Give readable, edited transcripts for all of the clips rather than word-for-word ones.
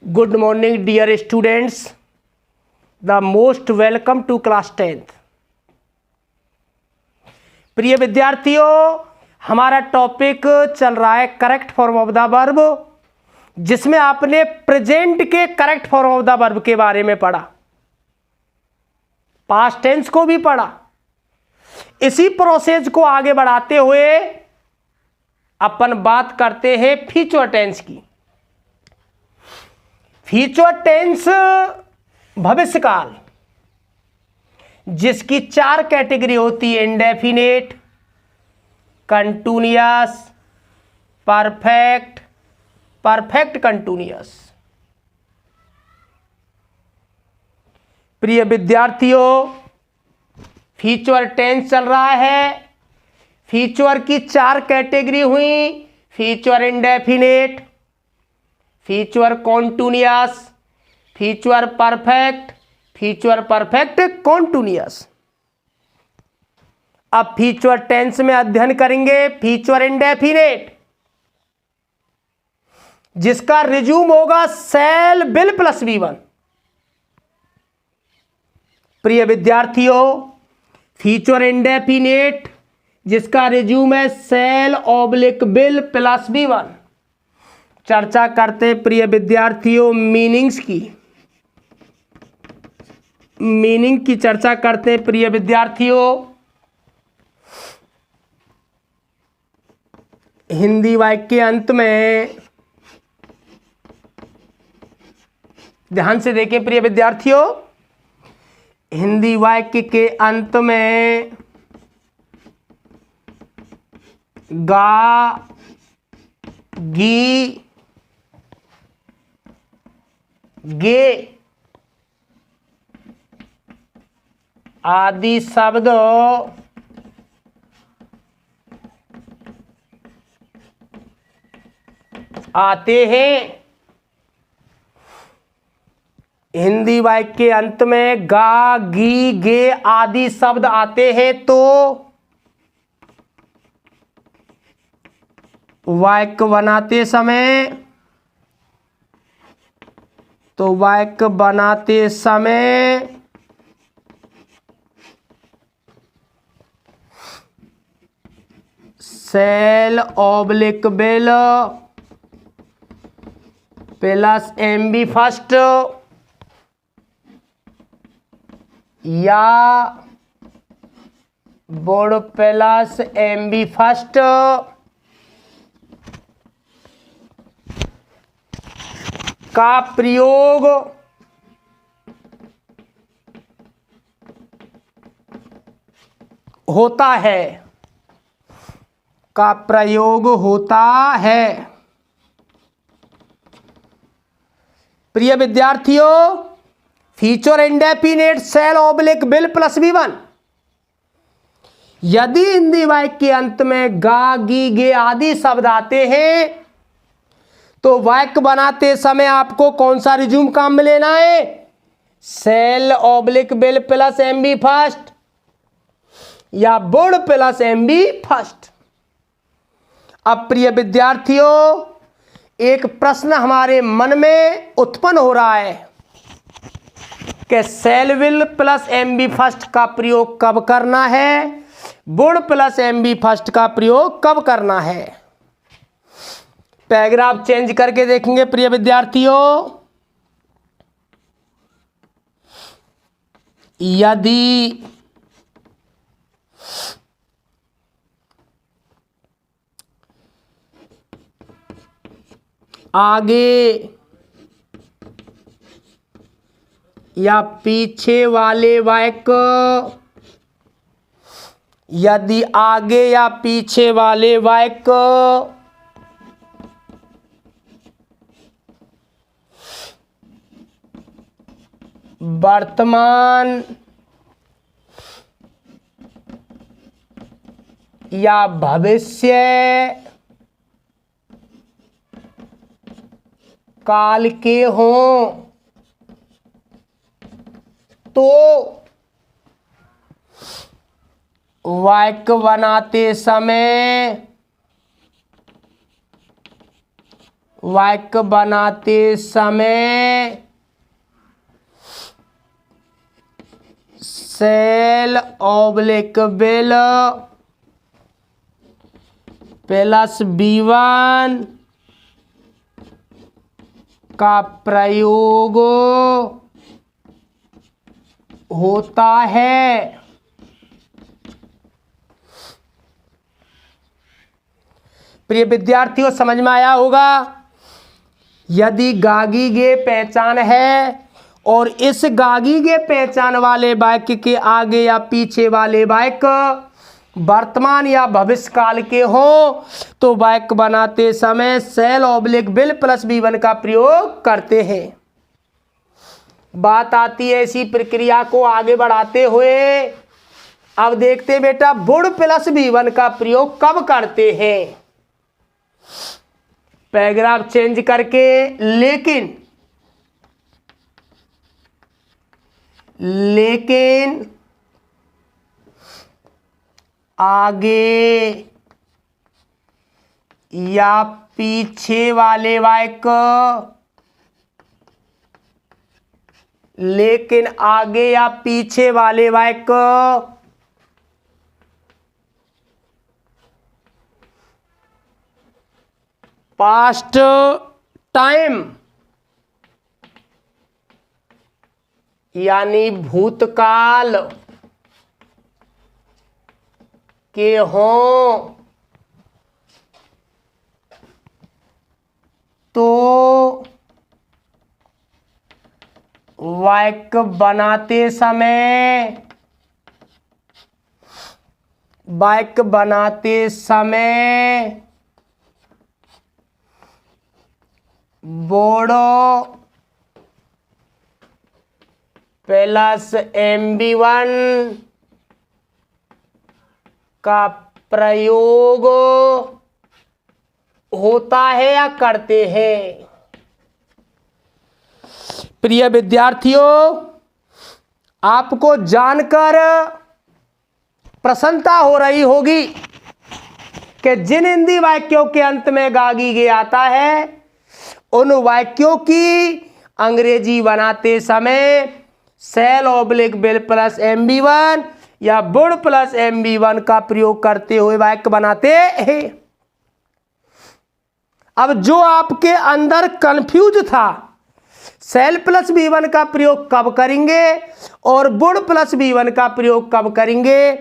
Good morning, dear students. The most welcome to class 10th. प्रिय विद्यार्थियों, हमारा topic चल रहा है correct form of the verb, जिसमें आपने प्रेजेंट के correct form of the verb के बारे में पढ़ा, पास्ट टेंस को भी पढ़ा। इसी प्रोसेस को आगे बढ़ाते हुए अपन बात करते हैं फ्यूचर टेंस की। फ्यूचर टेंस भविष्य काल, जिसकी 4 कैटेगरी होती है: indefinite, continuous, perfect, perfect continuous. प्रिय विद्यार्थियों, फ्यूचर टेंस चल रहा है। फ्यूचर की 4 कैटेगरी हुई: future indefinite, future continuous, future perfect, future perfect continuous. अब फ्यूचर टेंस में अध्ययन करेंगे फ्यूचर इंडेफिनेट, जिसका रिज्यूम होगा शैल विल प्लस V1। प्रिय विद्यार्थियों, फ्यूचर इंडेफिनेट जिसका रिज्यूम है shall oblique will plus V1। चर्चा करते प्रिय विद्यार्थियों मीनिंग्स की। मीनिंग की चर्चा करते प्रिय विद्यार्थियों। हिंदी वाक्य के अंत में ध्यान से देखें प्रिय विद्यार्थियों, हिंदी वाक्य के अंत में गा, गी, गे आदि शब्द आते हैं। हिंदी वाक्य के अंत में गा, गी, गे आदि शब्द आते हैं तो वाक्य बनाते समय shall oblique will plus MB first या वुड प्लस MB फर्स्ट का प्रयोग होता है। प्रिय विद्यार्थियों, future indefinite shall oblique will plus V1 यदि हिंदी वाक्य के अंत में गा, गी, गे आदि शब्द आते हैं तो वाक्य बनाते समय आपको कौन सा रिज्यूम काम में लेना है? Shall oblique will plus MB first या वुड प्लस MB फर्स्ट। अब प्रिय विद्यार्थियों, एक प्रश्न हमारे मन में उत्पन्न हो रहा है कि शैल विल प्लस MB फर्स्ट का प्रयोग कब करना है, वुड प्लस MB फर्स्ट का प्रयोग कब करना है। पैराग्राफ चेंज करके देखेंगे प्रिय विद्यार्थियों। यदि आगे या पीछे वाले वाक्य, यदि आगे या पीछे वाले वाक्य वर्तमान या भविष्य काल के हों तो वाक्य बनाते समय वाक्य बनाते समय shall oblique will plus B1 का प्रयोग होता है। प्रिय विद्यार्थियों, समझ में आया होगा। यदि गागी गे पहचान है और इस गागी गे पहचान वाले वाक्य के आगे या पीछे वाले वाक्य वर्तमान या भविष्य काल के हो तो वाक्य बनाते समय shall oblique will plus B1 का प्रयोग करते हैं। बात आती है इसी प्रक्रिया को आगे बढ़ाते हुए। अब देखते बेटा वुड प्लस B1 का प्रयोग कब करते हैं। पैराग्राफ चेंज करके लेकिन आगे या पीछे वाले वाक्य पास्ट टाइम यानी भूतकाल के हों तो वाक्य बनाते समय बोडो प्लस MB1 का प्रयोग होता है या करते हैं। प्रिय विद्यार्थियों, आपको जानकर प्रसन्नता हो रही होगी कि जिन हिंदी वाक्यों के अंत में गागी गे आता है उन वाक्यों की अंग्रेजी बनाते समय shall oblique will plus MB1 या वुड प्लस MB1 का प्रयोग करते हुए वाक्य बनाते हैं। अब जो आपके अंदर कंफ्यूज था सेल प्लस B1 का प्रयोग कब करेंगे और वुड प्लस B1 का प्रयोग कब करेंगे,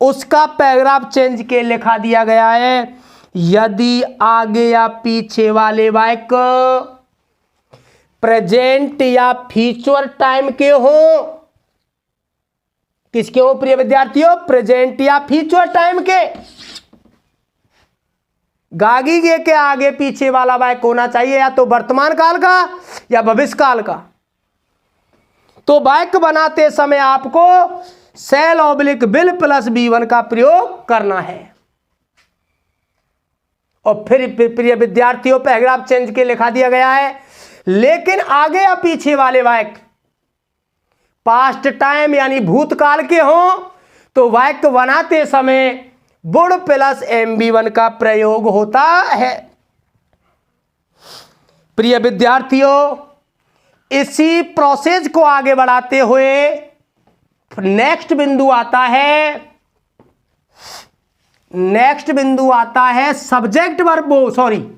उसका पैराग्राफ चेंज के लिखा दिया गया है। यदि आगे या पीछे वाले वाक्य प्रेजेंट या फ्यूचर टाइम के हो, किसके हो प्रिय विद्यार्थियों, प्रेजेंट या फ्यूचर टाइम के। गागी गे के आगे पीछे वाला वाक्य होना चाहिए या तो वर्तमान काल का या भविष्य काल का। तो वाक्य बनाते समय आपको cell oblique will plus B1 का प्रयोग करना है। और फिर प्रिय विद्यार्थियों पैराग्राफ चेंज के लिखा दिया गया है, लेकिन आगे या पीछे वाले वाक्य पास्ट टाइम यानी भूतकाल के हों तो वाक्य बनाते समय वुड प्लस MB1 का प्रयोग होता है। प्रिय विद्यार्थियों, इसी प्रोसेस को आगे बढ़ाते हुए नेक्स्ट बिंदु आता है सब्जेक्ट वर्ब, सॉरी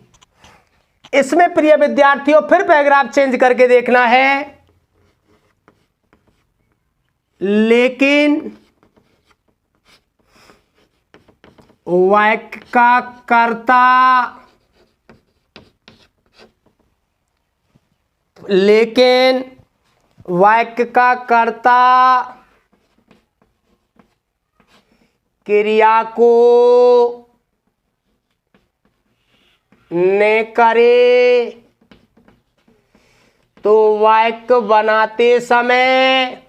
इसमें प्रिय विद्यार्थियों फिर पैराग्राफ चेंज करके देखना है। लेकिन वाक्य का कर्ता क्रिया को ने करे तो वाक्य बनाते समय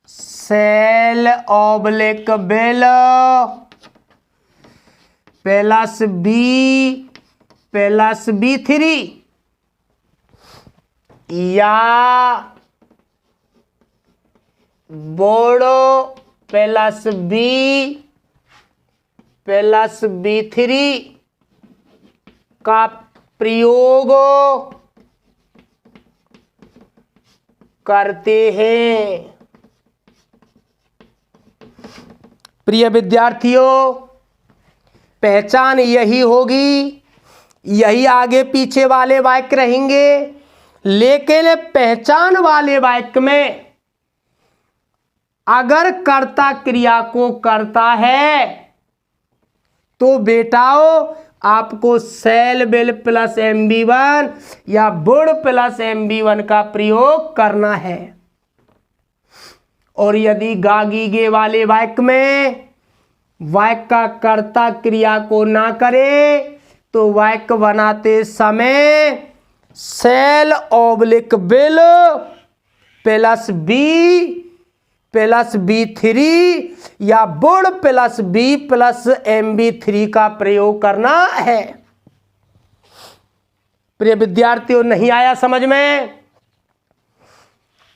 shall oblique will plus B3 या बोर्ड प्लस B3 का प्रयोग करते हैं। प्रिय विद्यार्थियों, पहचान यही होगी, यही आगे पीछे वाले वाक्य रहेंगे, लेकिन पहचान वाले वाक्य में अगर कर्ता क्रिया को करता है तो बेटाओ आपको सेल विल प्लस MB1 या वुड प्लस MB1 का प्रयोग करना है। और यदि गा गीगे वाले वाक्य में वाक्य का कर्ता क्रिया को ना करे तो वाक्य बनाते समय shall oblique will plus B3 या would plus B plus MB3 का प्रयोग करना है। प्रिय विद्यार्थियों, नहीं आया समझ में?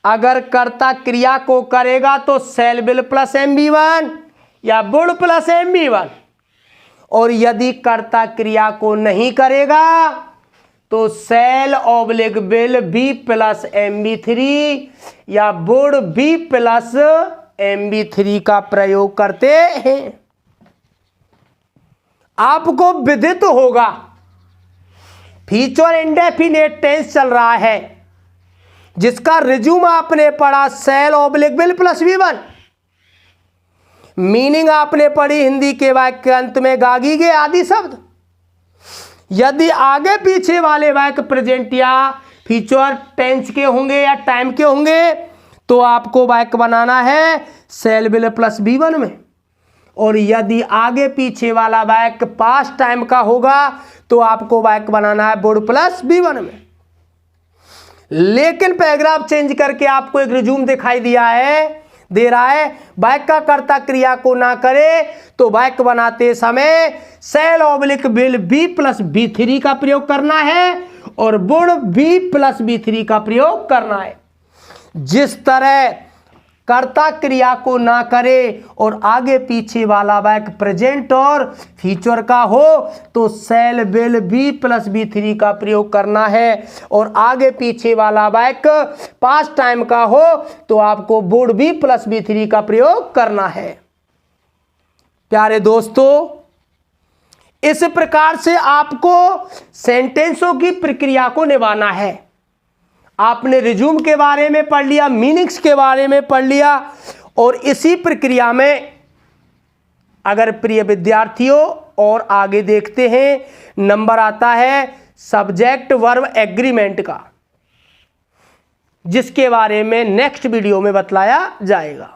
अगर कर्ता क्रिया को करेगा तो सेल विल प्लस MB1 या वुड प्लस MB1, और यदि कर्ता क्रिया को नहीं करेगा तो shall oblique will B plus MB3 या वुड B प्लस MB3 का प्रयोग करते हैं। आपको विदित होगा फ्यूचर इंडेफिनिट टेंस चल रहा है, जिसका रिज्यूम आपने पढ़ा shall oblique will plus V1। Meaning आपने पढ़ी हिंदी के वाक्य के अंत में गा गीगे आदि शब्द। यदि आगे पीछे वाले वाक्य प्रेजेंट या फ्यूचर टेंस के होंगे या टाइम के होंगे तो आपको वाक्य बनाना है सेल विल प्लस B1 में, और यदि आगे पीछे वाला वाक्य पास्ट टाइम का होगा तो आपको वाक्य बनाना है वुड प्लस B1 में। लेकिन पैराग्राफ चेंज करके आपको एक रिज्यूम दिखाई दे रहा है वाक्य का कर्ता क्रिया को ना करे तो वाक्य बनाते समय shall oblique will B plus B3 का प्रयोग करना है और वुड B प्लस B3 का प्रयोग करना है। जिस तरह कर्ता क्रिया को ना करे और आगे पीछे वाला वाक्य प्रेजेंट और फ्यूचर का हो तो cell will B plus B3 का प्रयोग करना है, और आगे पीछे वाला वाक्य पास्ट टाइम का हो तो आपको वुड B प्लस B3 का प्रयोग करना है। प्यारे दोस्तों, इस प्रकार से आपको सेंटेंसों की प्रक्रिया को निभाना है। आपने रिज्यूम के बारे में पढ़ लिया, मीनिंग्स के बारे में पढ़ लिया, और इसी प्रक्रिया में अगर प्रिय विद्यार्थियों और आगे देखते हैं नंबर आता है सब्जेक्ट वर्ब एग्रीमेंट का, जिसके बारे में नेक्स्ट वीडियो में बतलाया जाएगा।